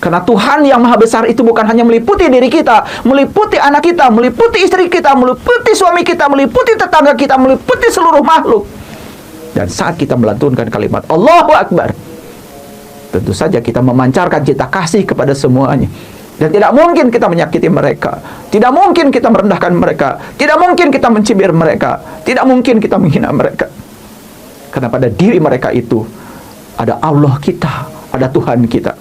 Karena Tuhan yang maha besar itu bukan hanya meliputi diri kita, meliputi anak kita, meliputi istri kita, meliputi suami kita, meliputi tetangga kita, meliputi seluruh makhluk. Dan saat kita melantunkan kalimat Allahu Akbar, tentu saja kita memancarkan cinta kasih kepada semuanya. Dan tidak mungkin kita menyakiti mereka, tidak mungkin kita merendahkan mereka, tidak mungkin kita mencibir mereka, tidak mungkin kita menghina mereka. Karena pada diri mereka itu ada Allah kita, ada Tuhan kita.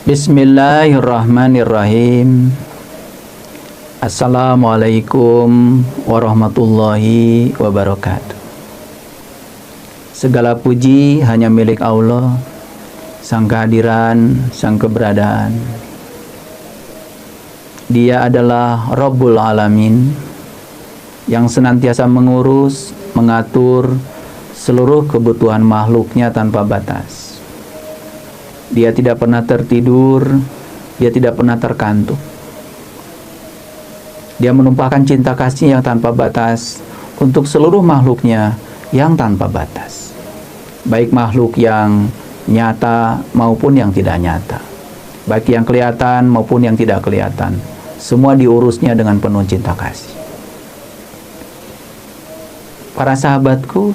Bismillahirrahmanirrahim. Assalamualaikum warahmatullahi wabarakatuh. Segala puji hanya milik Allah, Sang kehadiran, Sang keberadaan. Dia adalah Rabbul Alamin, yang senantiasa mengurus, mengatur seluruh kebutuhan makhluknya tanpa batas. Dia tidak pernah tertidur, dia tidak pernah terkantuk. Dia menumpahkan cinta kasih yang tanpa batas untuk seluruh makhluknya yang tanpa batas. Baik makhluk yang nyata maupun yang tidak nyata. Baik yang kelihatan maupun yang tidak kelihatan. Semua diurusnya dengan penuh cinta kasih. Para sahabatku,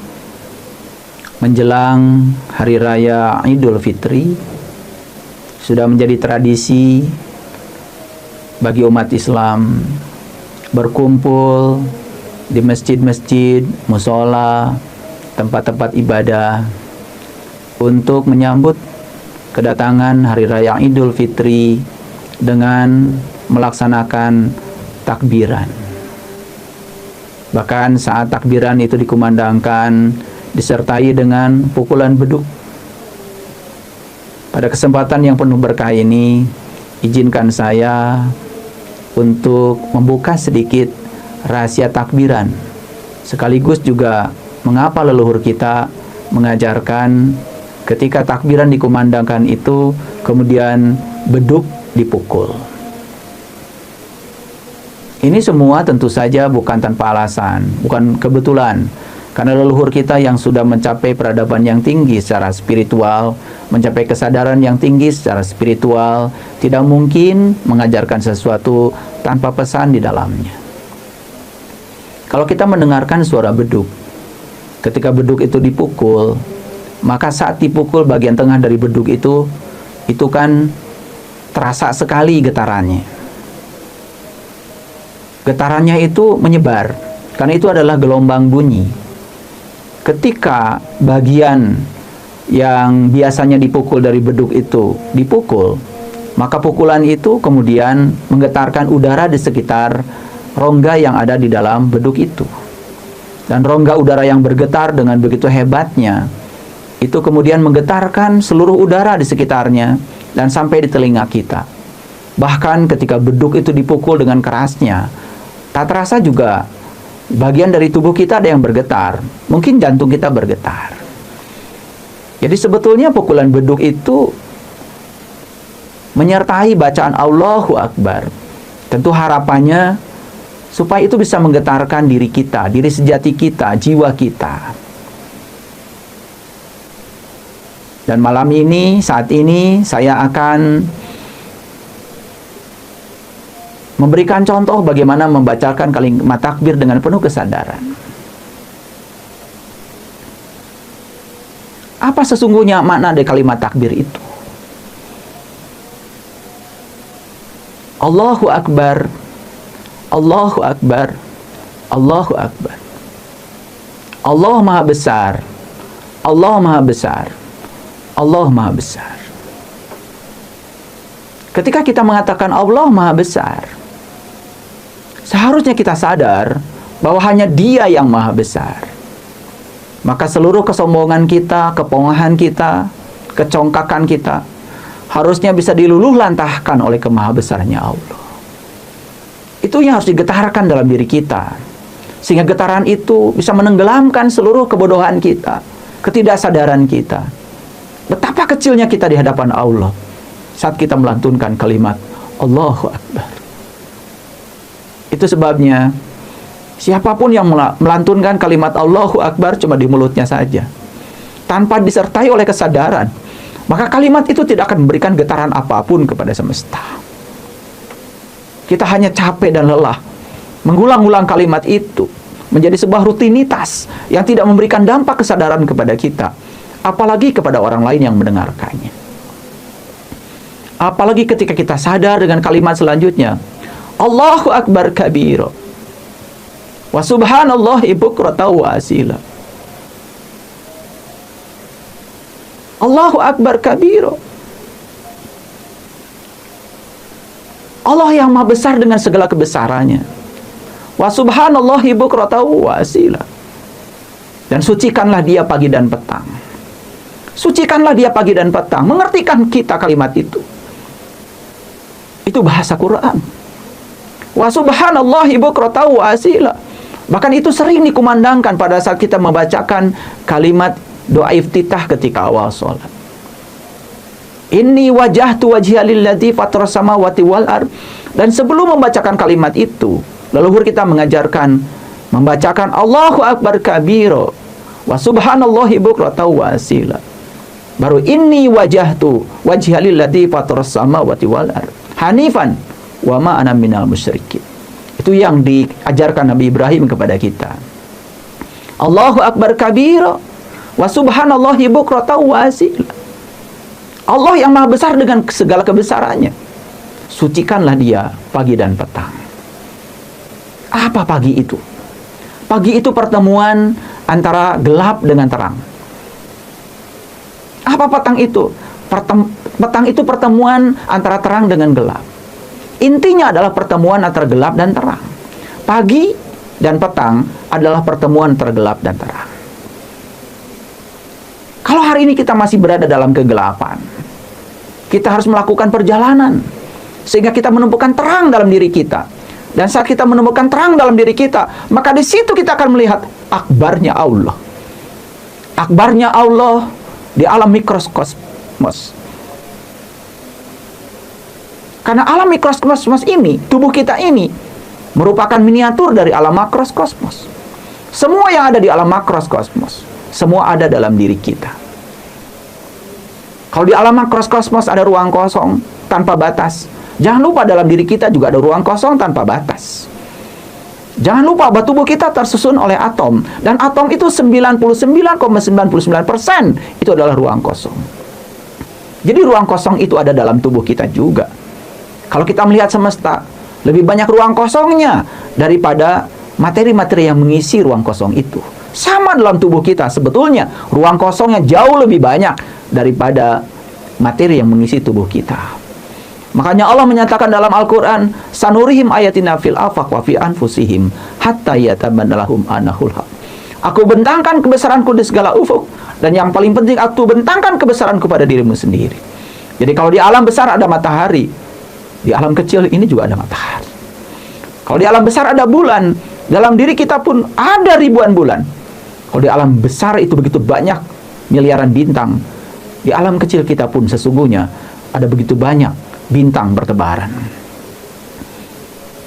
menjelang Hari Raya Idul Fitri, sudah menjadi tradisi bagi umat Islam berkumpul di masjid-masjid, musola, tempat-tempat ibadah untuk menyambut kedatangan Hari Raya Idul Fitri dengan melaksanakan takbiran. Bahkan saat takbiran itu dikumandangkan disertai dengan pukulan beduk. Pada kesempatan yang penuh berkah ini, izinkan saya untuk membuka sedikit rahasia takbiran, sekaligus juga mengapa leluhur kita mengajarkan ketika takbiran dikumandangkan itu kemudian beduk dipukul. Ini semua tentu saja bukan tanpa alasan, bukan kebetulan. Karena leluhur kita yang sudah mencapai peradaban yang tinggi secara spiritual, mencapai kesadaran yang tinggi secara spiritual, tidak mungkin mengajarkan sesuatu tanpa pesan di dalamnya. Kalau kita mendengarkan suara beduk, ketika beduk itu dipukul, maka saat dipukul bagian tengah dari beduk itu kan terasa sekali getarannya. Getarannya itu menyebar, karena itu adalah gelombang bunyi. Ketika bagian yang biasanya dipukul dari beduk itu dipukul, maka pukulan itu kemudian menggetarkan udara di sekitar rongga yang ada di dalam beduk itu. Dan rongga udara yang bergetar dengan begitu hebatnya, itu kemudian menggetarkan seluruh udara di sekitarnya dan sampai di telinga kita. Bahkan ketika beduk itu dipukul dengan kerasnya, tak terasa juga bagian dari tubuh kita ada yang bergetar. Mungkin jantung kita bergetar. Jadi sebetulnya pukulan beduk itu menyertai bacaan Allahu Akbar. Tentu harapannya supaya itu bisa menggetarkan diri kita, diri sejati kita, jiwa kita. Dan malam ini, saat ini saya akan memberikan contoh bagaimana membacakan kalimat takbir dengan penuh kesadaran. Apa sesungguhnya makna dari kalimat takbir itu? Allahu Akbar, Allahu Akbar, Allahu Akbar. Allah Maha Besar, Allah Maha Besar, Allah Maha Besar. Ketika kita mengatakan Allah Maha Besar, seharusnya kita sadar bahwa hanya Dia yang maha besar. Maka seluruh kesombongan kita, kepongahan kita, kecongkakan kita harusnya bisa diluluh lantahkan oleh kemahabesarnya Allah. Itu yang harus digetarkan dalam diri kita, sehingga getaran itu bisa menenggelamkan seluruh kebodohan kita, ketidaksadaran kita. Betapa kecilnya kita di hadapan Allah saat kita melantunkan kalimat Allahu Akbar. Itu sebabnya siapapun yang melantunkan kalimat Allahu Akbar cuma di mulutnya saja, tanpa disertai oleh kesadaran, maka kalimat itu tidak akan memberikan getaran apapun kepada semesta. Kita hanya capek dan lelah mengulang-ulang kalimat itu, menjadi sebuah rutinitas yang tidak memberikan dampak kesadaran kepada kita, apalagi kepada orang lain yang mendengarkannya. Apalagi ketika kita sadar dengan kalimat selanjutnya, Allahu Akbar kabira wa subhanallahi bukratan wa asila. Allahu Akbar kabira. Allah yang maha besar dengan segala kebesarannya. Wa subhanallahi bukratan wa asila. Dan sucikanlah dia pagi dan petang. Sucikanlah dia pagi dan petang. Mengertikan kita kalimat itu. Itu bahasa Quran. Wa subhanallahi bukratan wa asila. Bahkan itu sering dikumandangkan pada saat kita membacakan kalimat doa iftitah ketika awal sholat. Inni wajahtu wajhiya lilladzi fataras samawati wal ard. Dan sebelum membacakan kalimat itu, leluhur kita mengajarkan membacakan Allahu Akbar kabira wa subhanallahi bukratan wa asila. Baru inni wajahtu wajhiya lilladzi fataras samawati wal ard hanifan wa ma ana minal musyrikin. Itu yang diajarkan Nabi Ibrahim kepada kita. Allahu Akbar kabira wa subhanallahi bukratan wa asila. Allah yang maha besar dengan segala kebesarannya. Sucikanlah dia pagi dan petang. Apa pagi itu? Pagi itu pertemuan antara gelap dengan terang. Apa petang itu? Petang itu pertemuan antara terang dengan gelap. Intinya adalah pertemuan antara gelap dan terang. Pagi dan petang adalah pertemuan antara gelap dan terang. Kalau hari ini kita masih berada dalam kegelapan, kita harus melakukan perjalanan sehingga kita menemukan terang dalam diri kita. Dan saat kita menemukan terang dalam diri kita, maka di situ kita akan melihat akbarnya Allah. Akbarnya Allah di alam mikrokosmos. Karena alam mikrokosmos ini, tubuh kita ini merupakan miniatur dari alam makrokosmos. Semua yang ada di alam makrokosmos, semua ada dalam diri kita. Kalau di alam makrokosmos ada ruang kosong tanpa batas, jangan lupa dalam diri kita juga ada ruang kosong tanpa batas. Jangan lupa bahwa tubuh kita tersusun oleh atom, dan atom itu 99,99% itu adalah ruang kosong. Jadi ruang kosong itu ada dalam tubuh kita juga. Kalau kita melihat semesta, lebih banyak ruang kosongnya daripada materi-materi yang mengisi ruang kosong itu. Sama dalam tubuh kita, sebetulnya ruang kosongnya jauh lebih banyak daripada materi yang mengisi tubuh kita. Makanya Allah menyatakan dalam Al-Quran, sanurihim ayatina fil afaq wa fi anfusihim hatta yatabayyana lahum annahul haq. Aku bentangkan kebesaranku di segala ufuk, dan yang paling penting aku bentangkan kebesaranku pada dirimu sendiri. Jadi kalau di alam besar ada matahari, di alam kecil ini juga ada matahari. Kalau di alam besar ada bulan, dalam diri kita pun ada ribuan bulan. Kalau di alam besar itu begitu banyak miliaran bintang, di alam kecil kita pun sesungguhnya ada begitu banyak bintang bertebaran.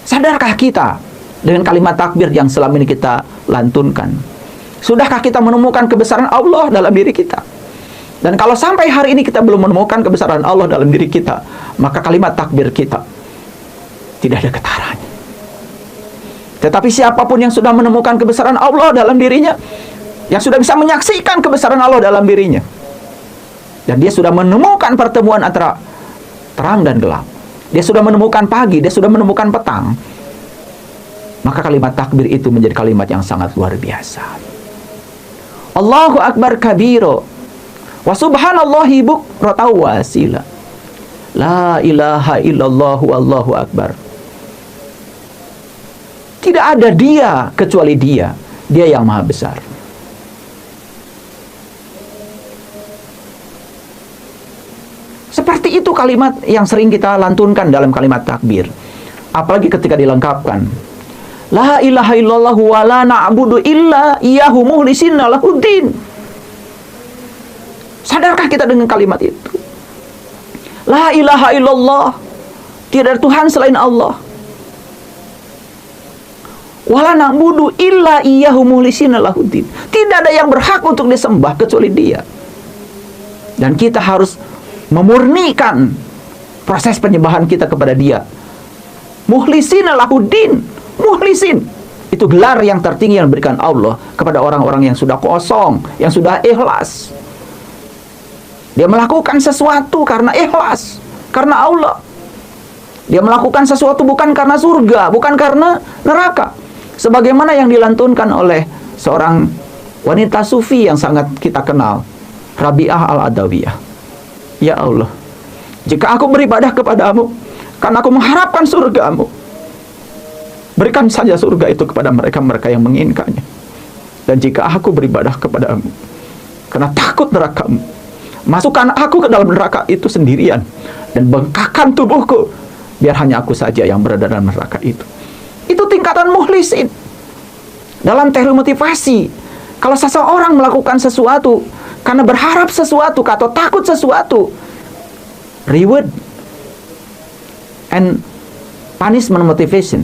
Sadarkah kita dengan kalimat takbir yang selama ini kita lantunkan? Sudahkah kita menemukan kebesaran Allah dalam diri kita? Dan kalau sampai hari ini kita belum menemukan kebesaran Allah dalam diri kita, maka kalimat takbir kita tidak ada getarannya. Tetapi siapapun yang sudah menemukan kebesaran Allah dalam dirinya, yang sudah bisa menyaksikan kebesaran Allah dalam dirinya, dan dia sudah menemukan pertemuan antara terang dan gelap, dia sudah menemukan pagi, dia sudah menemukan petang, maka kalimat takbir itu menjadi kalimat yang sangat luar biasa. Allahu Akbar kabiro wa subhanallahi bukratan wa asila. La ilaha illallah wallahu akbar. Tidak ada dia kecuali dia yang maha besar. Seperti itu kalimat yang sering kita lantunkan dalam kalimat takbir. Apalagi ketika dilengkapkan, la ilaha illallah wa la na'budu illa iyyahu mukhlisina lahuddin. Sadarkah kita dengan kalimat itu? La ilaha illallah. Tidak ada Tuhan selain Allah. Wala na'budu illa iyyahu mukhlishina lahuddin. Tidak ada yang berhak untuk disembah kecuali Dia. Dan kita harus memurnikan proses penyembahan kita kepada Dia. Mukhlishina lahuddin. Mukhlisin. Itu gelar yang tertinggi yang diberikan Allah kepada orang-orang yang sudah kosong, yang sudah ikhlas. Dia melakukan sesuatu karena ikhlas, karena Allah. Dia melakukan sesuatu bukan karena surga, bukan karena neraka. Sebagaimana yang dilantunkan oleh seorang wanita sufi yang sangat kita kenal, Rabi'ah al-Adawiyah. Ya Allah, jika aku beribadah kepadamu karena aku mengharapkan surgamu, berikan saja surga itu kepada mereka-mereka yang menginginkannya. Dan jika aku beribadah kepadamu karena takut nerakamu, masukkan aku ke dalam neraka itu sendirian dan bengkakkan tubuhku, biar hanya aku saja yang berada dalam neraka itu. Itu tingkatan mukhlisin. Dalam teknik motivasi, kalau seseorang melakukan sesuatu karena berharap sesuatu atau takut sesuatu, reward and punishment motivation.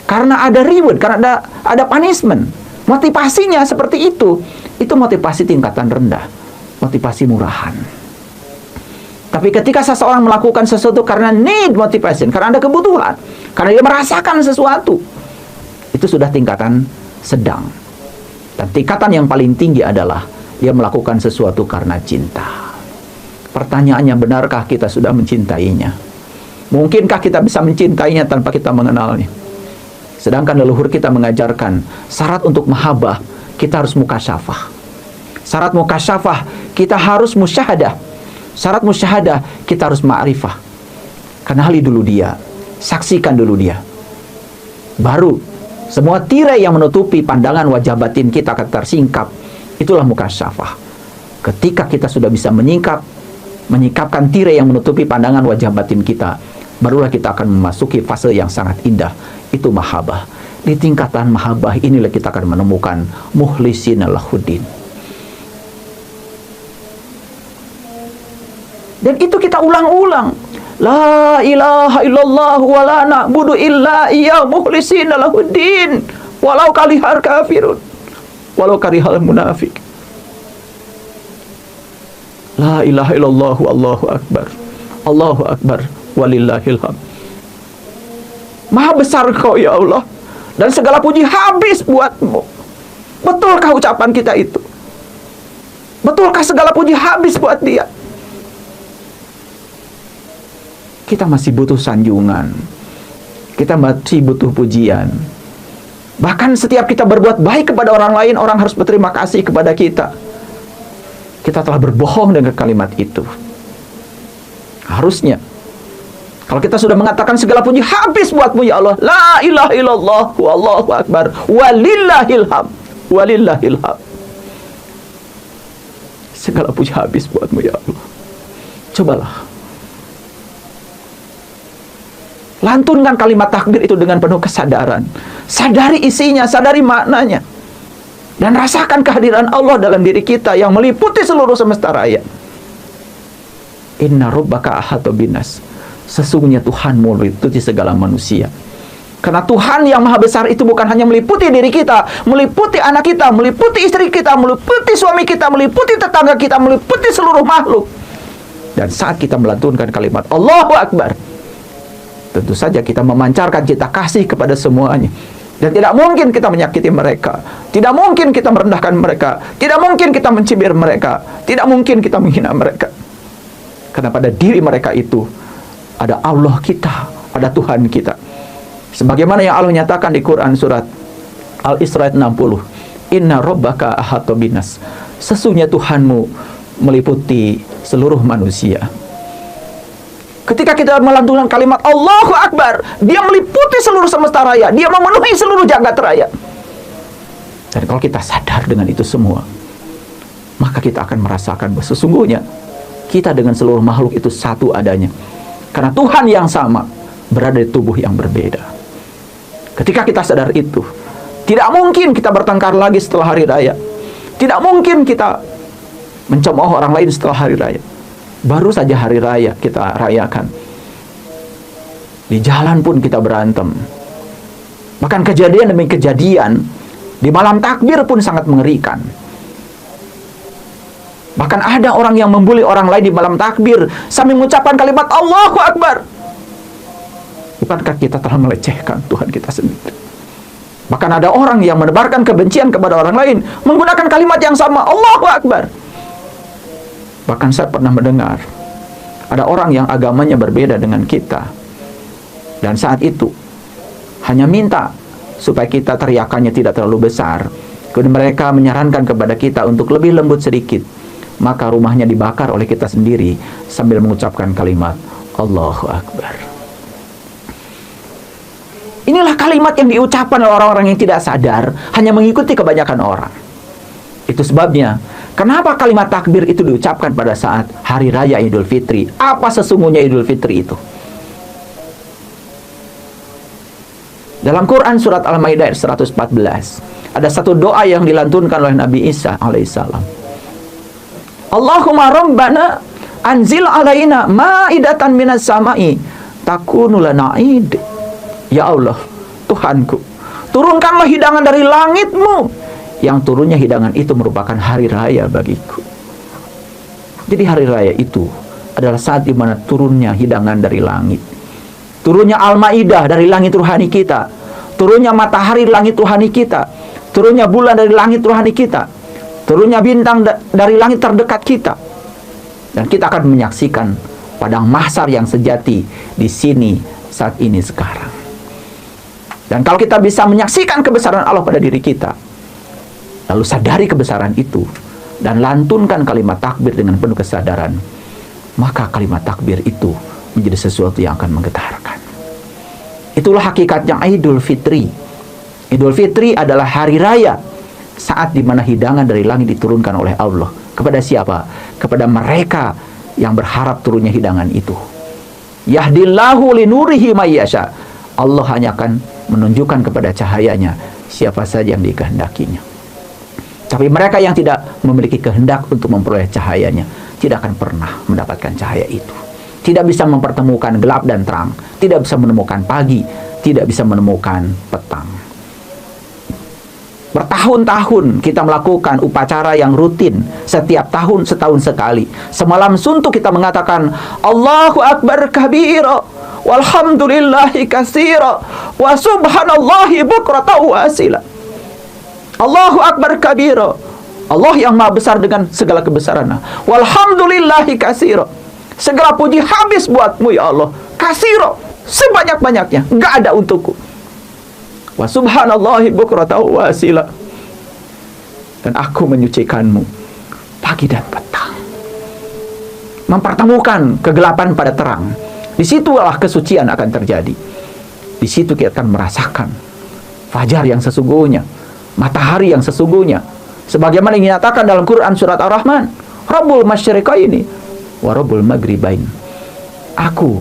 Karena ada reward, karena ada punishment. Motivasinya seperti itu motivasi tingkatan rendah, motivasi murahan. Tapi ketika seseorang melakukan sesuatu karena need motivation, karena ada kebutuhan, karena dia merasakan sesuatu, itu sudah tingkatan sedang. Dan tingkatan yang paling tinggi adalah dia melakukan sesuatu karena cinta. Pertanyaannya, benarkah kita sudah mencintainya? Mungkinkah kita bisa mencintainya tanpa kita mengenalnya? Sedangkan leluhur kita mengajarkan syarat untuk mahabbah, kita harus mukasyafah. Syarat mukasyafah, kita harus musyahadah. Syarat musyahadah, kita harus ma'rifah. Kenali dulu dia, saksikan dulu dia. Baru semua tirai yang menutupi pandangan wajah batin kita akan tersingkap. Itulah mukasyafah. Ketika kita sudah bisa menyingkapkan tirai yang menutupi pandangan wajah batin kita, barulah kita akan memasuki fase yang sangat indah. Itu mahabbah. Di tingkatan mahabbah inilah kita akan menemukan mukhlishina lahuddin. Dan itu kita ulang-ulang. La ilaha illallah wa la na'budu illa iyyahu mukhlishina lahuddin walau karihal kafirun walau karihal munafik. La ilaha illallah wallahu akbar. Allahu akbar walillahil hamd. Maha besar Kau ya Allah, dan segala puji habis buat-Mu. Betulkah ucapan kita itu? Betulkah segala puji habis buat Dia? Kita masih butuh sanjungan. Kita masih butuh pujian. Bahkan setiap kita berbuat baik kepada orang lain, orang harus berterima kasih kepada kita. Kita telah berbohong dengan kalimat itu. Harusnya, kalau kita sudah mengatakan segala puji habis buat-Mu ya Allah, la ilaha illallah wallahu akbar walillahil hamd, walillahil hamd. Segala puji habis buat-Mu ya Allah. Cobalah lantunkan kalimat takbir itu dengan penuh kesadaran. Sadari isinya, sadari maknanya. Dan rasakan kehadiran Allah dalam diri kita yang meliputi seluruh semesta raya. Inna rabbaka ahata binas. Sesungguhnya Tuhanmu meliputi segala manusia. Karena Tuhan yang maha besar itu bukan hanya meliputi diri kita, meliputi anak kita, meliputi istri kita, meliputi suami kita, meliputi tetangga kita, meliputi seluruh makhluk. Dan saat kita melantunkan kalimat Allahu Akbar, tentu saja kita memancarkan cinta kasih kepada semuanya. Dan tidak mungkin kita menyakiti mereka. Tidak mungkin kita merendahkan mereka. Tidak mungkin kita mencibir mereka. Tidak mungkin kita menghina mereka. Karena pada diri mereka itu ada Allah kita, ada Tuhan kita. Sebagaimana yang Allah nyatakan di Quran surat Al-Isra 60. Inna rabbaka ahata binas. Sesungguhnya Tuhanmu meliputi seluruh manusia. Ketika kita melantunkan kalimat Allahu Akbar, Dia meliputi seluruh semesta raya, Dia memenuhi seluruh jagat raya. Dan kalau kita sadar dengan itu semua, maka kita akan merasakan bahwa sesungguhnya kita dengan seluruh makhluk itu satu adanya. Karena Tuhan yang sama berada di tubuh yang berbeda. Ketika kita sadar itu, tidak mungkin kita bertengkar lagi setelah hari raya. Tidak mungkin kita mencemooh orang lain setelah hari raya. Baru saja hari raya kita rayakan, di jalan pun kita berantem. Bahkan kejadian demi kejadian di malam takbir pun sangat mengerikan. Bahkan ada orang yang membuli orang lain di malam takbir sambil mengucapkan kalimat Allahu Akbar. Bukankah kita telah melecehkan Tuhan kita sendiri? Bahkan ada orang yang menebarkan kebencian kepada orang lain menggunakan kalimat yang sama, Allahu Akbar. Bahkan saya pernah mendengar ada orang yang agamanya berbeda dengan kita, dan saat itu hanya minta supaya kita teriakannya tidak terlalu besar. Kemudian mereka menyarankan kepada kita untuk lebih lembut sedikit. Maka rumahnya dibakar oleh kita sendiri sambil mengucapkan kalimat Allahu Akbar. Inilah kalimat yang diucapkan oleh orang-orang yang tidak sadar, hanya mengikuti kebanyakan orang. Itu sebabnya kenapa kalimat takbir itu diucapkan pada saat hari raya Idul Fitri. Apa sesungguhnya Idul Fitri itu? Dalam Quran surat Al-Maidah ayat 114 ada satu doa yang dilantunkan oleh Nabi Isa alaihissalam. Allahumma rabbana anzil alaina ma'idatan minas sama'i takunu lana id. Ya Allah, Tuhanku, turunkanlah hidangan dari langit-Mu, yang turunnya hidangan itu merupakan hari raya bagiku. Jadi hari raya itu adalah saat di mana turunnya hidangan dari langit. Turunnya Al-Maidah dari langit rohani kita. Turunnya matahari dari langit rohani kita. Turunnya bulan dari langit rohani kita. Turunnya bintang dari langit terdekat kita. Dan kita akan menyaksikan padang mahsyar yang sejati di sini saat ini sekarang. Dan kalau kita bisa menyaksikan kebesaran Allah pada diri kita, lalu sadari kebesaran itu dan lantunkan kalimat takbir dengan penuh kesadaran, maka kalimat takbir itu menjadi sesuatu yang akan menggetarkan. Itulah hakikatnya Idul Fitri. Idul Fitri adalah hari raya saat dimana hidangan dari langit diturunkan oleh Allah. Kepada siapa? Kepada mereka yang berharap turunnya hidangan itu. Yahdillahu linurihi mayyasha. Allah hanya akan menunjukkan kepada cahayanya siapa saja yang dikehendakinya. Tapi mereka yang tidak memiliki kehendak untuk memperoleh cahayanya tidak akan pernah mendapatkan cahaya itu. Tidak bisa mempertemukan gelap dan terang, tidak bisa menemukan pagi, tidak bisa menemukan petang. Bertahun-tahun kita melakukan upacara yang rutin, setiap tahun setahun sekali. Semalam suntuk kita mengatakan Allahu Akbar kabira walhamdulillahi katsira wa subhanallahi bukratan wa asila. Allahu Akbar kabira, Allah yang maha besar dengan segala kebesaran. Walhamdulillahi katsira, segala puji habis buatmu ya Allah. Katsira, sebanyak-banyaknya, enggak ada untukku. Wa subhanallahi bukratan wa asila, dan aku menyucikanmu pagi dan petang. Mempertemukan kegelapan pada terang. Disitulah kesucian akan terjadi. Di situ kita akan merasakan fajar yang sesungguhnya, matahari yang sesungguhnya, sebagaimana yang dinyatakan dalam Quran surat Ar-Rahman, Rabbul Masyriqaini wa Rabbul Maghribain. Aku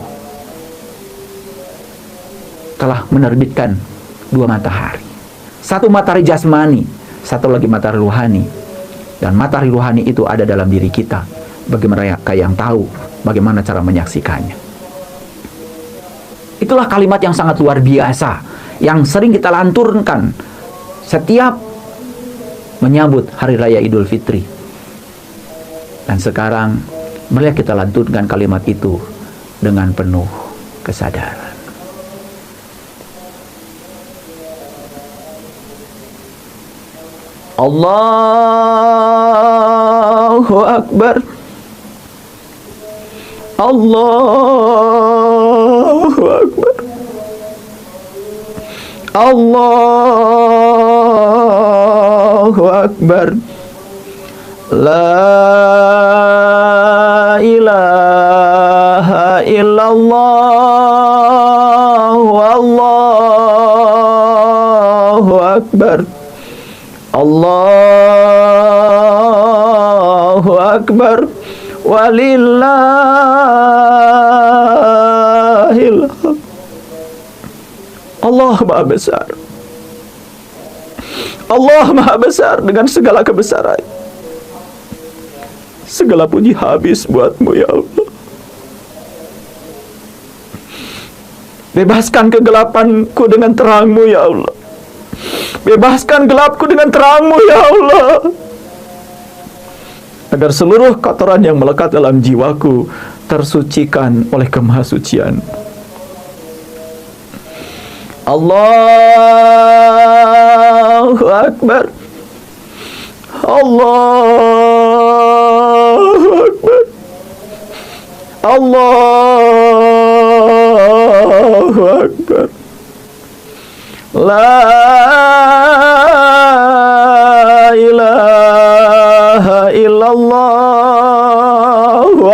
telah menerbitkan dua matahari. Satu matahari jasmani, satu lagi matahari ruhani. Dan matahari ruhani itu ada dalam diri kita. Bagi mereka yang tahu bagaimana cara menyaksikannya. Itulah kalimat yang sangat luar biasa yang sering kita lanturkan setiap menyambut hari raya Idul Fitri. Dan sekarang marilah kita lantunkan kalimat itu dengan penuh kesadaran. Allahu Akbar. Allahu Akbar. Allahu Akbar. La ilaha illallah. Allahu Akbar. Allahu Akbar. Walillahil hamd. Allah Maha Besar. Allah Maha Besar dengan segala kebesaran. Segala puji habis buat-Mu ya Allah. Bebaskan kegelapanku dengan terang-Mu ya Allah. Bebaskan gelapku dengan terang-Mu ya Allah. Agar seluruh kotoran yang melekat dalam jiwaku tersucikan oleh kemahasucian. Allahu Akbar. Allahu Akbar. Allahu Akbar. La ilaha illallah.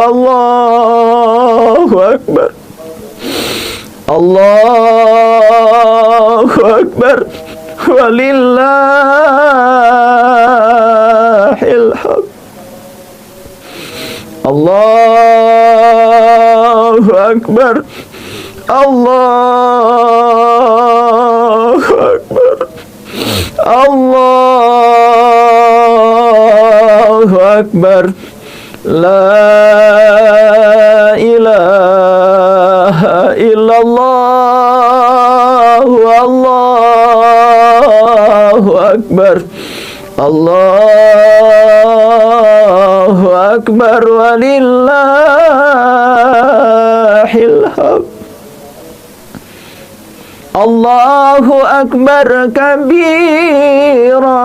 Allahu Akbar. Allahu Akbar. Walillahil hamd. Allahu Akbar. Allahu Akbar. Allahu Akbar. La ilaha illallah. Allahu Akbar. Allahu Akbar. Walillahil hamd. Allahu Akbar kabira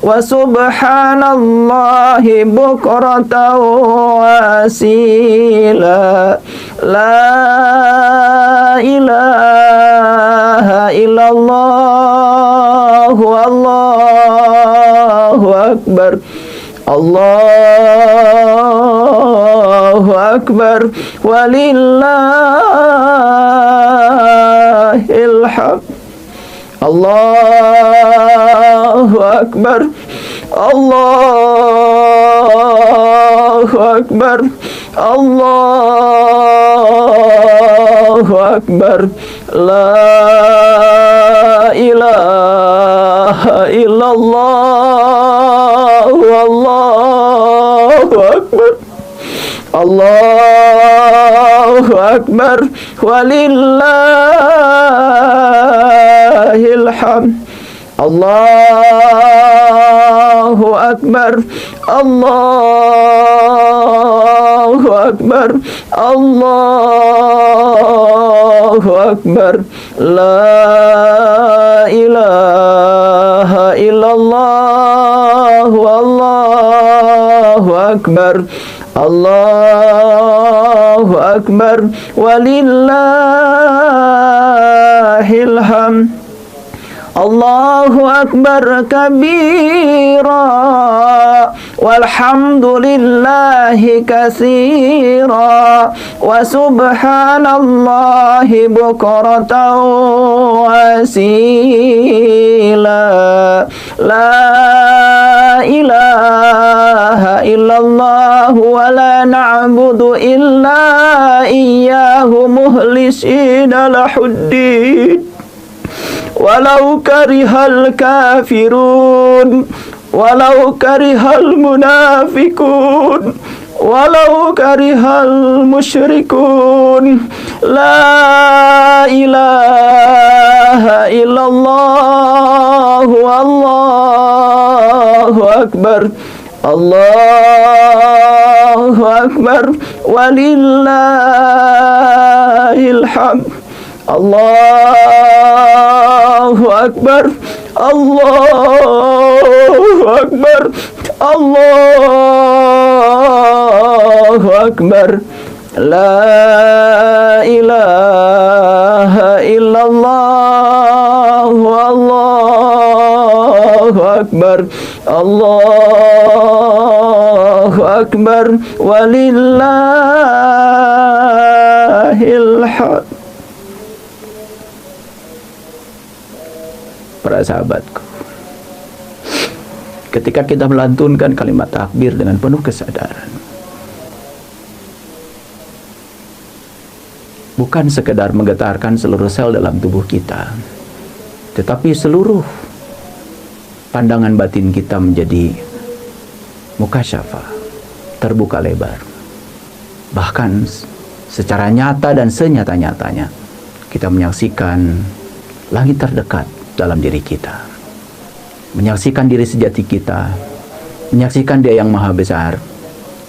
wa subhanallahi bukratan wa asila. La ilaha illallah. Allahu Akbar. Allahu Akbar. Walillahil hamd. Allahu Akbar. Allahu Akbar. Allahu Akbar. La ilaha illallah. Allahu Akbar. Allahu Akbar. Walillahil hamd. Allahu Akbar. Allahu Akbar. Allahu Akbar. La ilaha illallah. Allahu Akbar. Allahu Akbar. Walillahil hamd. Allahu Akbar kabira walhamdulillahi katsira wa subhanallahi bukratan wa asila. La ilaha illallah wa la na'budu illa iyyahu mukhlisina lahuddin walau karihal kafirun, walau karihal munafikun, walau karihal musyrikun. La ilaha illallah. Allahu Akbar. Allahu Akbar. Walillahil hamd. Allahu Akbar. Allahu Akbar. Allahu Akbar. La ilaha illallah. Allahu Akbar. Allahu Akbar. Walillahil hamd. Para sahabatku, ketika kita melantunkan kalimat takbir dengan penuh kesadaran, bukan sekedar menggetarkan seluruh sel dalam tubuh kita, tetapi seluruh pandangan batin kita menjadi Mukasyafa, terbuka lebar. Bahkan secara nyata dan senyata-nyatanya kita menyaksikan langit terdekat dalam diri kita, menyaksikan diri sejati kita, menyaksikan Dia yang maha besar,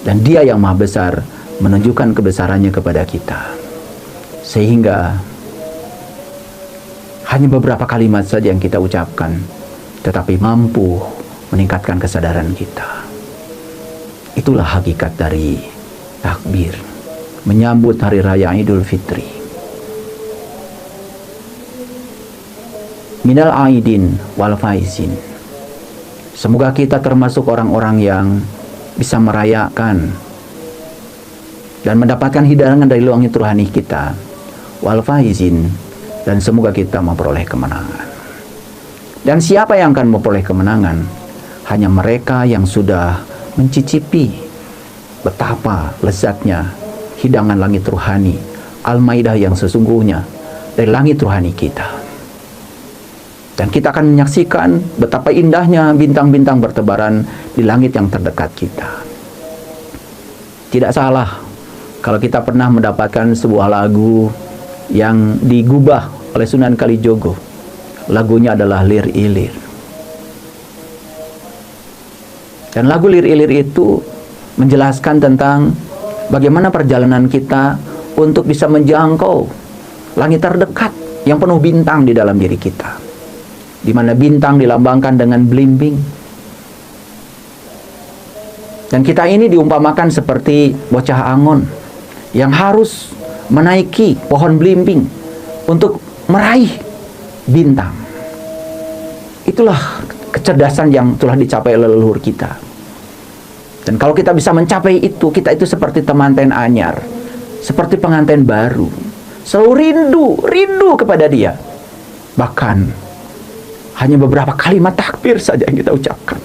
dan Dia yang maha besar menunjukkan kebesarannya kepada kita, sehingga hanya beberapa kalimat saja yang kita ucapkan tetapi mampu meningkatkan kesadaran kita. Itulah hakikat dari takbir menyambut hari raya Idul Fitri. Minal aidin wal faizin. Semoga kita termasuk orang-orang yang bisa merayakan dan mendapatkan hidangan dari langit rohani kita, wal faizin, dan semoga kita memperoleh kemenangan. Dan siapa yang akan memperoleh kemenangan? Hanya mereka yang sudah mencicipi betapa lezatnya hidangan langit rohani, Al-Maidah yang sesungguhnya dari langit rohani kita. Dan kita akan menyaksikan betapa indahnya bintang-bintang bertebaran di langit yang terdekat kita. Tidak salah kalau kita pernah mendapatkan sebuah lagu yang digubah oleh Sunan Kalijogo. Lagunya adalah Lir Ilir. Dan lagu Lir Ilir itu menjelaskan tentang bagaimana perjalanan kita untuk bisa menjangkau langit terdekat yang penuh bintang di dalam diri kita, di mana bintang dilambangkan dengan belimbing. Dan kita ini diumpamakan seperti bocah angon yang harus menaiki pohon belimbing untuk meraih bintang. Itulah kecerdasan yang telah dicapai oleh leluhur kita. Dan kalau kita bisa mencapai itu, kita itu seperti temanten anyar, seperti pengantin baru, selalu rindu kepada Dia. Bahkan hanya beberapa kalimat takbir saja yang kita ucapkan,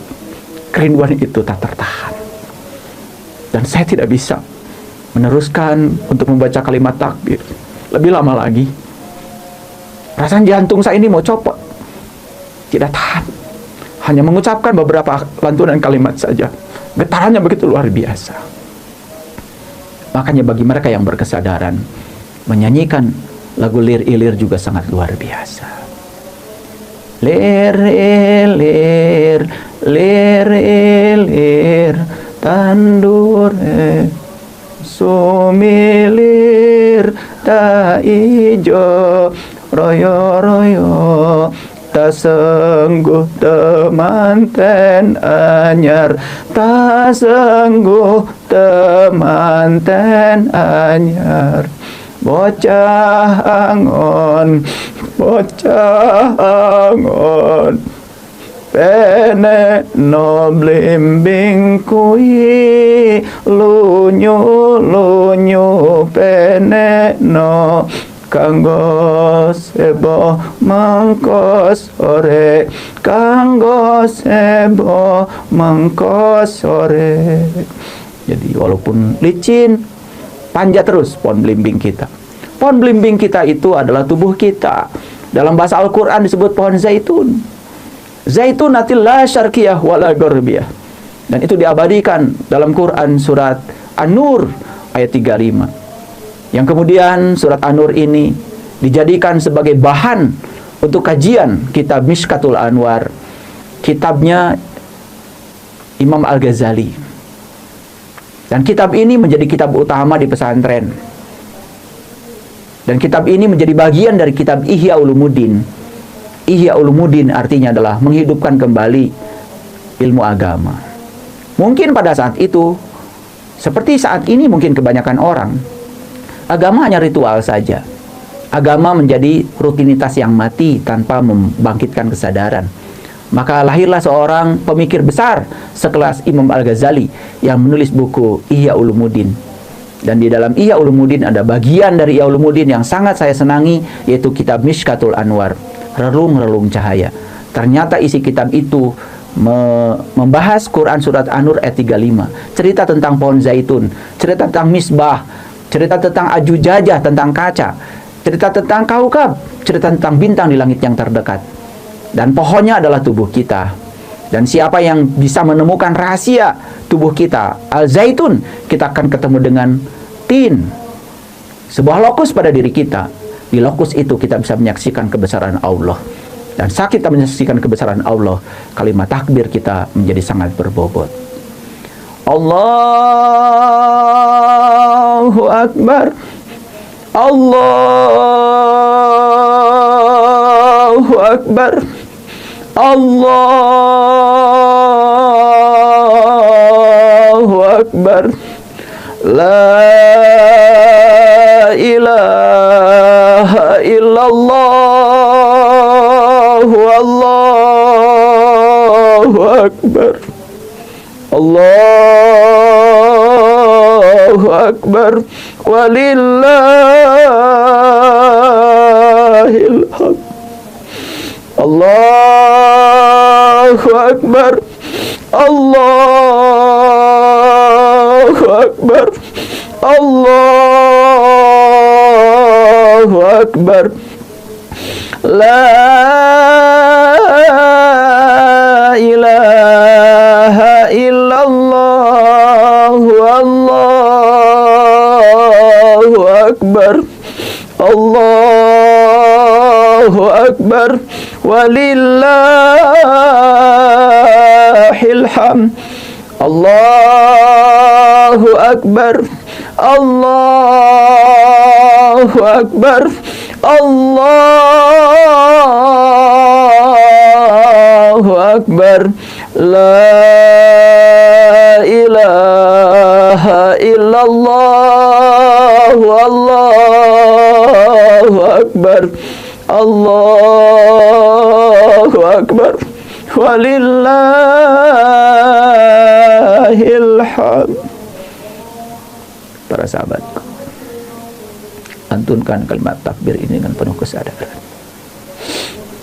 kerinduan itu tak tertahan. Dan saya tidak bisa meneruskan untuk membaca kalimat takbir lebih lama lagi. Rasanya jantung saya ini mau copot, tidak tahan. Hanya mengucapkan beberapa lantunan kalimat saja, getarannya begitu luar biasa. Makanya bagi mereka yang berkesadaran, menyanyikan lagu Lir Ilir juga sangat luar biasa. Lir ilir, lir ilir, tandur sumilir ta ijo, royo royo ta sengguh temanten anyar, ta sengguh temanten anyar. Bocah angon, pene no blimbing kui, lunyu pene no kanggo sebo mangko sore, kanggo sebo mangko sore. Jadi walaupun licin, panjat terus pohon belimbing kita. Pohon belimbing kita itu adalah tubuh kita. Dalam bahasa Al-Quran disebut pohon zaitun. Zaitunatil la syarqiyah wala gharbiyah. Dan itu diabadikan dalam Quran surat An-Nur ayat 35. Yang kemudian surat An-Nur ini dijadikan sebagai bahan untuk kajian kitab Mishkatul Anwar, kitabnya Imam Al-Ghazali. Dan kitab ini menjadi kitab utama di pesantren. Dan kitab ini menjadi bagian dari kitab Ihya Ulumuddin. Ihya Ulumuddin artinya adalah menghidupkan kembali ilmu agama. Mungkin pada saat itu, seperti saat ini mungkin kebanyakan orang, agama hanya ritual saja. Agama menjadi rutinitas yang mati tanpa membangkitkan kesadaran. Maka lahirlah seorang pemikir besar sekelas Imam Al-Ghazali yang menulis buku Ihya Ulumuddin. Dan di dalam Ihya Ulumuddin ada bagian dari Ihya Ulumuddin yang sangat saya senangi, yaitu kitab Mishkatul Anwar, relung-relung cahaya. Ternyata isi kitab itu membahas Quran surat An-Nur ayat 35, cerita tentang pohon zaitun, cerita tentang misbah, cerita tentang ajujajah, tentang kaca, cerita tentang kaukab, cerita tentang bintang di langit yang terdekat. Dan pohonnya adalah tubuh kita. Dan siapa yang bisa menemukan rahasia tubuh kita, al-zaitun, kita akan ketemu dengan tin, sebuah lokus pada diri kita. Di lokus itu kita bisa menyaksikan kebesaran Allah. Dan saat kita menyaksikan kebesaran Allah, kalimat takbir kita menjadi sangat berbobot. Allahu Akbar, Allahu Akbar, Allahu Akbar, la ilaha illallah, Allahu Akbar, Allahu Akbar, walillahil hamd. Allahu Akbar, Allahu Akbar, Allahu Akbar, la ilaha illallah, Allahu Akbar, Allahu Akbar, walillahil hamd. Allahu Akbar, Allahu Akbar, Allahu Akbar, la ilaha illallah, Allahu Akbar, Allahu Akbar, walillahil hamd. Para sahabatku, lantunkan kalimat takbir ini dengan penuh kesadaran.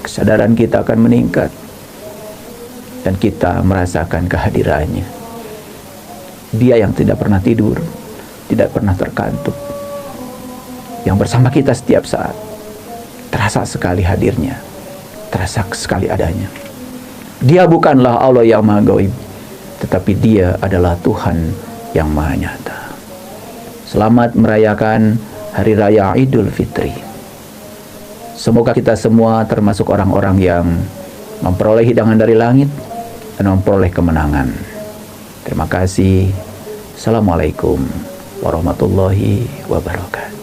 Kesadaran kita akan meningkat dan kita merasakan kehadirannya. Dia yang tidak pernah tidur, tidak pernah terkantuk, yang bersama kita setiap saat. Terasa sekali hadirnya, terasa sekali adanya. Dia bukanlah Allah yang maha gaib, tetapi dia adalah Tuhan yang maha nyata. Selamat merayakan Hari Raya Idul Fitri. Semoga kita semua termasuk orang-orang yang memperoleh hidangan dari langit dan memperoleh kemenangan. Terima kasih. Assalamualaikum warahmatullahi wabarakatuh.